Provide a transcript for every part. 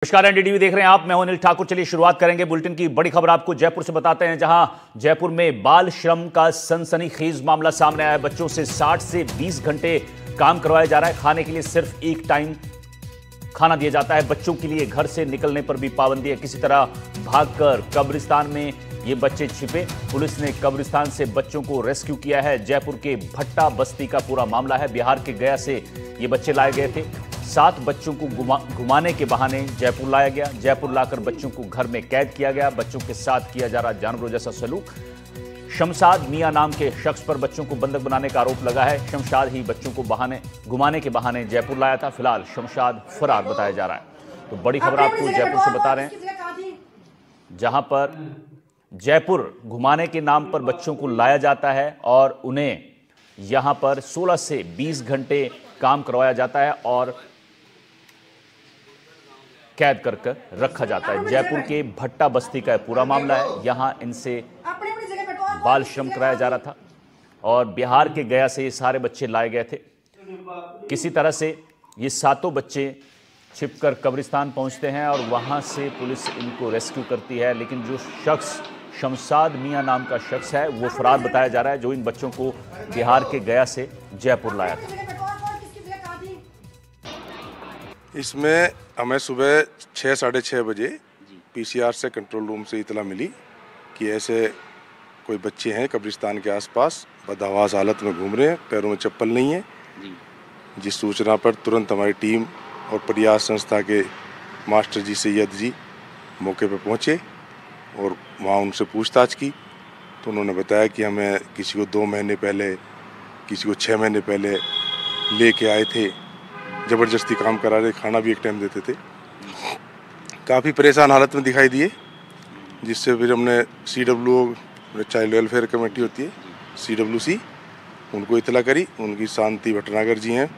नमस्कार, एनडीटीवी देख रहे हैं आप। मैं हूं अनिल ठाकुर। चलिए शुरुआत करेंगे बुलेटिन की बड़ी खबर आपको जयपुर से बताते हैं, जहां जयपुर में बाल श्रम का सनसनीखेज मामला सामने आया है। बच्चों से 60 से 20 घंटे काम करवाया जा रहा है। खाने के लिए सिर्फ एक टाइम खाना दिया जाता है। बच्चों के लिए घर से निकलने पर भी पाबंदी है। किसी तरह भागकर कब्रिस्तान में ये बच्चे छिपे। पुलिस ने कब्रिस्तान से बच्चों को रेस्क्यू किया है। जयपुर के भट्टा बस्ती का पूरा मामला है। बिहार के गया से ये बच्चे लाए गए थे। 7 बच्चों को घुमाने के बहाने जयपुर लाया गया। जयपुर लाकर बच्चों को घर में कैद किया गया। बच्चों के साथ किया जा रहा जानवरों जैसा सलूक। शमशाद मियां नाम के शख्स पर बच्चों को बंधक बनाने का आरोप लगा है। शमशाद ही बच्चों को घुमाने के बहाने जयपुर लाया था। फिलहाल शमशाद फरार बताया जा रहा है। तो बड़ी खबर आपको जयपुर से बता रहे हैं, जहां पर जयपुर घुमाने के नाम पर बच्चों को लाया जाता है और उन्हें यहां पर 16 से 20 घंटे काम करवाया जाता है और कैद कर रखा जाता है। जयपुर के भट्टा बस्ती का पूरा मामला है। यहां इनसे बाल श्रम कराया जा रहा था और बिहार के गया से ये सारे बच्चे लाए गए थे। किसी तरह से ये 7 बच्चे छिपकर कब्रिस्तान पहुंचते हैं और वहां से पुलिस इनको रेस्क्यू करती है। लेकिन जो शख्स शमशाद मियां नाम का शख्स है वो फरार बताया जा रहा है, जो इन बच्चों को बिहार के गया से जयपुर लाया था। इसमें हमें सुबह 6 साढ़े 6 बजे पीसीआर से कंट्रोल रूम से इतला मिली कि ऐसे कोई बच्चे हैं कब्रिस्तान के आसपास बदहवास हालत में घूम रहे हैं, पैरों में चप्पल नहीं है। जिस सूचना पर तुरंत हमारी टीम और प्रयास संस्था के मास्टर जी सैयद जी मौके पर पहुंचे और वहां उनसे पूछताछ की। तो उन्होंने बताया कि हमें किसी को 2 महीने पहले, किसी को 6 महीने पहले लेके आए थे, ज़बरदस्ती काम करा रहे, खाना भी एक टाइम देते थे। काफ़ी परेशान हालत में दिखाई दिए, जिससे फिर हमने CWO, चाइल्ड वेलफेयर कमेटी होती है CWC, उनको इतला करी। उनकी शांति भटनागर जी हैं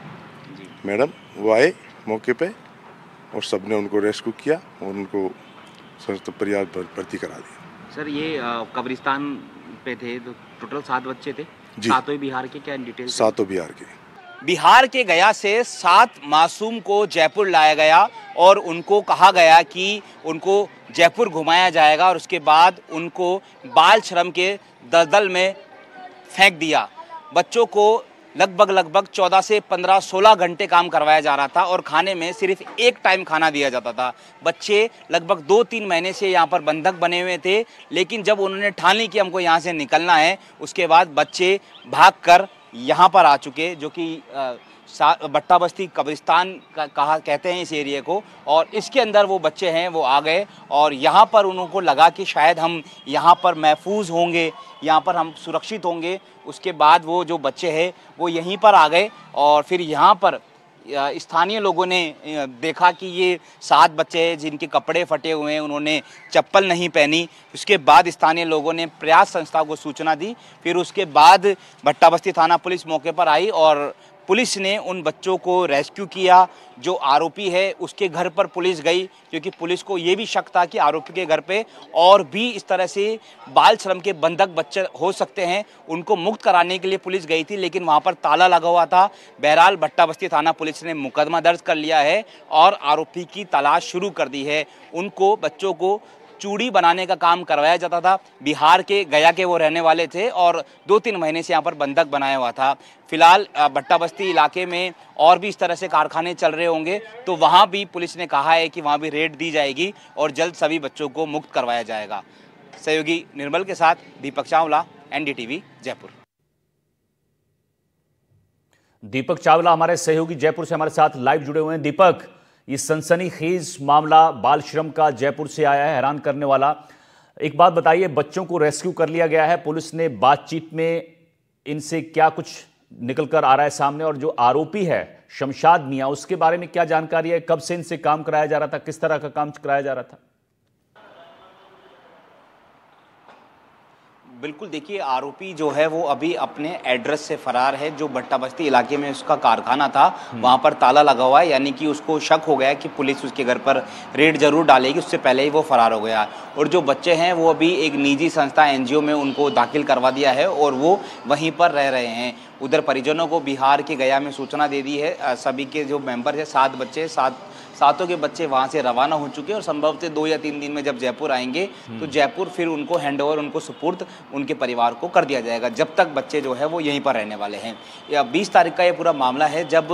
मैडम, वो आए मौके पे और सबने उनको रेस्क्यू किया और उनको प्रयास भर्ती करा दिया। सर, ये कब्रिस्तान पे थे तो टोटल 7 बच्चे थे। सातों बिहार के, क्या डिटेल? 7 बिहार के। बिहार के गया से 7 मासूम को जयपुर लाया गया और उनको कहा गया कि उनको जयपुर घुमाया जाएगा और उसके बाद उनको बाल श्रम के दलदल में फेंक दिया। बच्चों को लगभग 14 से 15, 16 घंटे काम करवाया जा रहा था और खाने में सिर्फ एक टाइम खाना दिया जाता था। बच्चे लगभग 2-3 महीने से यहाँ पर बंधक बने हुए थे, लेकिन जब उन्होंने ठान ली कि हमको यहाँ से निकलना है, उसके बाद बच्चे भागकर यहाँ पर आ चुके, जो कि भट्टा बस्ती कब्रिस्तान कहा कहते हैं इस एरिया को। और इसके अंदर वो बच्चे हैं, वो आ गए और यहाँ पर उनको लगा कि शायद हम यहाँ पर महफूज होंगे, यहाँ पर हम सुरक्षित होंगे। उसके बाद वो जो बच्चे हैं वो यहीं पर आ गए और फिर यहाँ पर स्थानीय लोगों ने देखा कि ये 7 बच्चे हैं जिनके कपड़े फटे हुए हैं, उन्होंने चप्पल नहीं पहनी। उसके बाद स्थानीय लोगों ने प्रयास संस्था को सूचना दी। फिर उसके बाद भट्टा बस्ती थाना पुलिस मौके पर आई और पुलिस ने उन बच्चों को रेस्क्यू किया। जो आरोपी है उसके घर पर पुलिस गई, क्योंकि पुलिस को ये भी शक था कि आरोपी के घर पे और भी इस तरह से बाल श्रम के बंधक बच्चे हो सकते हैं। उनको मुक्त कराने के लिए पुलिस गई थी, लेकिन वहाँ पर ताला लगा हुआ था। बहरहाल भट्टा बस्ती थाना पुलिस ने मुकदमा दर्ज कर लिया है और आरोपी की तलाश शुरू कर दी है। उनको, बच्चों को चूड़ी बनाने का काम करवाया जाता था। बिहार के गया के वो रहने वाले थे और 2-3 महीने से यहाँ पर बंधक बनाया हुआ था। फिलहाल भट्टा बस्ती इलाके में और भी इस तरह से कारखाने चल रहे होंगे, तो वहाँ भी पुलिस ने कहा है कि वहाँ भी रेड दी जाएगी और जल्द सभी बच्चों को मुक्त करवाया जाएगा। सहयोगी निर्मल के साथ दीपक चावला, NDTV जयपुर। दीपक चावला हमारे सहयोगी जयपुर से हमारे साथ लाइव जुड़े हुए हैं। दीपक, ये सनसनीखेज मामला बाल श्रम का जयपुर से आया है, हैरान करने वाला। एक बात बताइए, बच्चों को रेस्क्यू कर लिया गया है, पुलिस ने बातचीत में इनसे क्या कुछ निकल कर आ रहा है सामने, और जो आरोपी है शमशाद मियां, उसके बारे में क्या जानकारी है? कब से इनसे काम कराया जा रहा था? किस तरह का काम कराया जा रहा था? बिल्कुल, देखिए, आरोपी जो है वो अभी अपने एड्रेस से फरार है। जो भट्टा बस्ती इलाके में उसका कारखाना था, वहाँ पर ताला लगा हुआ है, यानी कि उसको शक हो गया कि पुलिस उसके घर पर रेड जरूर डालेगी, उससे पहले ही वो फरार हो गया। और जो बच्चे हैं वो अभी एक निजी संस्था NGO में उनको दाखिल करवा दिया है और वो वहीं पर रह रहे हैं। उधर परिजनों को बिहार के गया में सूचना दे दी है। सभी के जो मेंबर है, 7 बच्चे, 7 सातों के बच्चे वहाँ से रवाना हो चुके हैं और संभवतः 2 या 3 दिन में जब जयपुर आएंगे तो जयपुर फिर उनको हैंडओवर, उनको सुपुर्द उनके परिवार को कर दिया जाएगा। जब तक बच्चे जो है वो यहीं पर रहने वाले हैं। या 20 तारीख का ये पूरा मामला है जब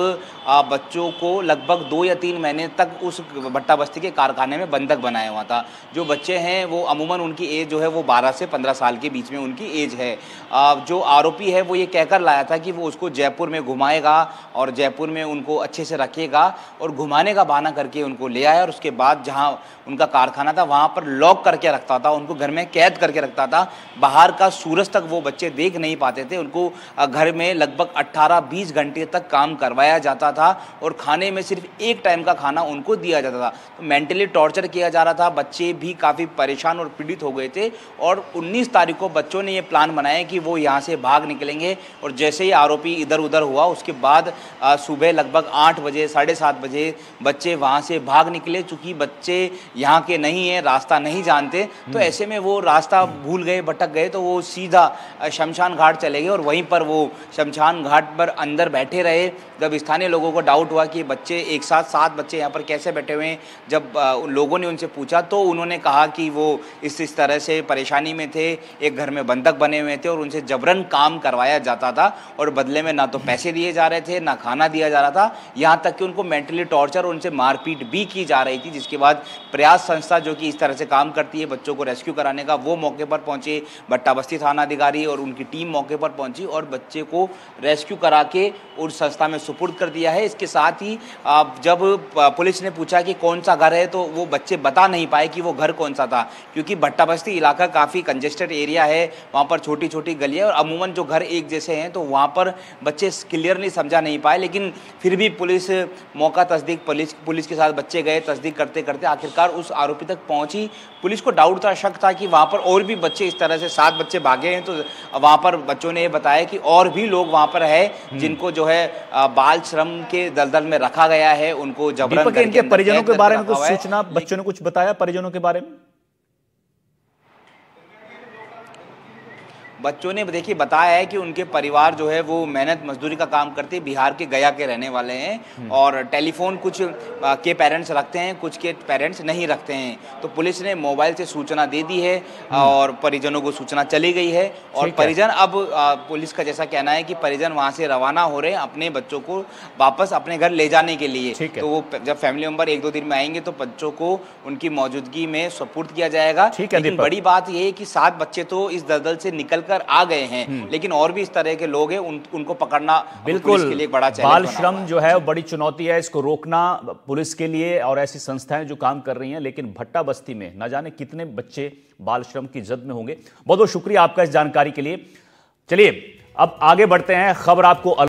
बच्चों को लगभग 2 या 3 महीने तक उस भट्टा बस्ती के कारखाने में बंधक बनाया हुआ था। जो बच्चे हैं वो अमूमन उनकी एज जो है वो 12 से 15 साल के बीच में उनकी एज है। जो आरोपी है वो ये कहकर लाया था कि वो उसको जयपुर में घुमाएगा और जयपुर में उनको अच्छे से रखेगा और घुमाने का बहाना करके उनको ले आया और उसके बाद जहां उनका कारखाना था वहां पर लॉक करके रखता था, उनको घर में कैद करके रखता था। बाहर का सूरज तक वो बच्चे देख नहीं पाते थे। उनको घर में लगभग 18-20 घंटे तक काम करवाया जाता था और खाने में सिर्फ एक टाइम का खाना उनको दिया जाता था। तो मेंटली टॉर्चर किया जा रहा था। बच्चे भी काफ़ी परेशान और पीड़ित हो गए थे और 19 तारीख को बच्चों ने ये प्लान बनाया कि वो यहाँ से भाग निकलेंगे और जैसे ही आरोपी इधर उधर हुआ उसके बाद सुबह लगभग 8 बजे 7:30 बजे बच्चे वहाँ से भाग निकले। चूँकि बच्चे यहाँ के नहीं हैं, रास्ता नहीं जानते, तो ऐसे में वो रास्ता भूल गए, भटक गए, तो वो सीधा शमशान घाट चले गए और वहीं पर वो शमशान घाट पर अंदर बैठे रहे। जब स्थानीय लोगों को डाउट हुआ कि बच्चे एक साथ 7 बच्चे यहाँ पर कैसे बैठे हुए हैं, जब लोगों ने उनसे पूछा तो उन्होंने कहा कि वो इस तरह से परेशानी में थे, एक घर में बंधक बने हुए थे और उनसे जबरन काम करवाया जाता था और बदले में ना तो पैसे दिए जा रहे थे, ना खाना दिया जा रहा था, यहाँ तक कि उनको मेंटली टॉर्चर और उनसे मारपीट भी की जा रही थी। जिसके बाद प्रयास संस्था जो कि इस तरह से काम करती है बच्चों को रेस्क्यू कराने का, वो मौके पर पहुंचे। भट्टा बस्ती थाना अधिकारी और उनकी टीम मौके पर पहुंची और बच्चे को रेस्क्यू करा के उस संस्था में सुपुर्द कर दिया है। इसके साथ ही जब पुलिस ने पूछा कि कौन सा घर है तो वो बच्चे बता नहीं पाए कि वो घर कौन सा था, क्योंकि भट्टा बस्ती इलाका काफ़ी कंजेस्टेड एरिया है, वहाँ पर छोटी छोटी गलियाँ और अमूमन जो घर एक जैसे हैं, तो वहाँ पर बच्चे क्लियरली समझा नहीं पाए। लेकिन फिर भी पुलिस मौका तस्दीक पुलिस के साथ बच्चे गए, तस्दीक करते करते आखिरकार उस आरोपी तक पहुंची। पुलिस को डाउट था, शक था कि वहाँ पर और भी बच्चे इस तरह से 7 बच्चे भागे हैं, तो वहाँ पर बच्चों ने ये बताया कि और भी लोग वहाँ पर है जिनको जो है बाल श्रम के दलदल में रखा गया है, उनको जबरन इनके परिजनों के बारे में कुछ सूचना बच्चों ने कुछ बताया परिजनों के बारे में? बच्चों ने देखिए बताया है कि उनके परिवार जो है वो मेहनत मजदूरी का काम करते हैं, बिहार के गया के रहने वाले हैं और टेलीफोन कुछ के पेरेंट्स रखते हैं, कुछ के पेरेंट्स नहीं रखते हैं। तो पुलिस ने मोबाइल से सूचना दे दी है और परिजनों को सूचना चली गई है और परिजन अब पुलिस का जैसा कहना है कि परिजन वहाँ से रवाना हो रहे हैं अपने बच्चों को वापस अपने घर ले जाने के लिए। तो वो जब फैमिली मेंबर 1-2 दिन में आएंगे तो बच्चों को उनकी मौजूदगी में सुपुर्द किया जाएगा। लेकिन बड़ी बात यह है कि 7 बच्चे तो इस दलदल से निकल आ गए हैं, लेकिन और भी इस तरह के लोग हैं, उनको पकड़ना बिल्कुल के लिए एक बड़ा चैलेंज। बाल श्रम जो है वो बड़ी चुनौती है, इसको रोकना पुलिस के लिए और ऐसी संस्थाएं जो काम कर रही हैं। लेकिन भट्टा बस्ती में न जाने कितने बच्चे बाल श्रम की जद में होंगे। बहुत बहुत शुक्रिया आपका इस जानकारी के लिए। चलिए अब आगे बढ़ते हैं। खबर आपको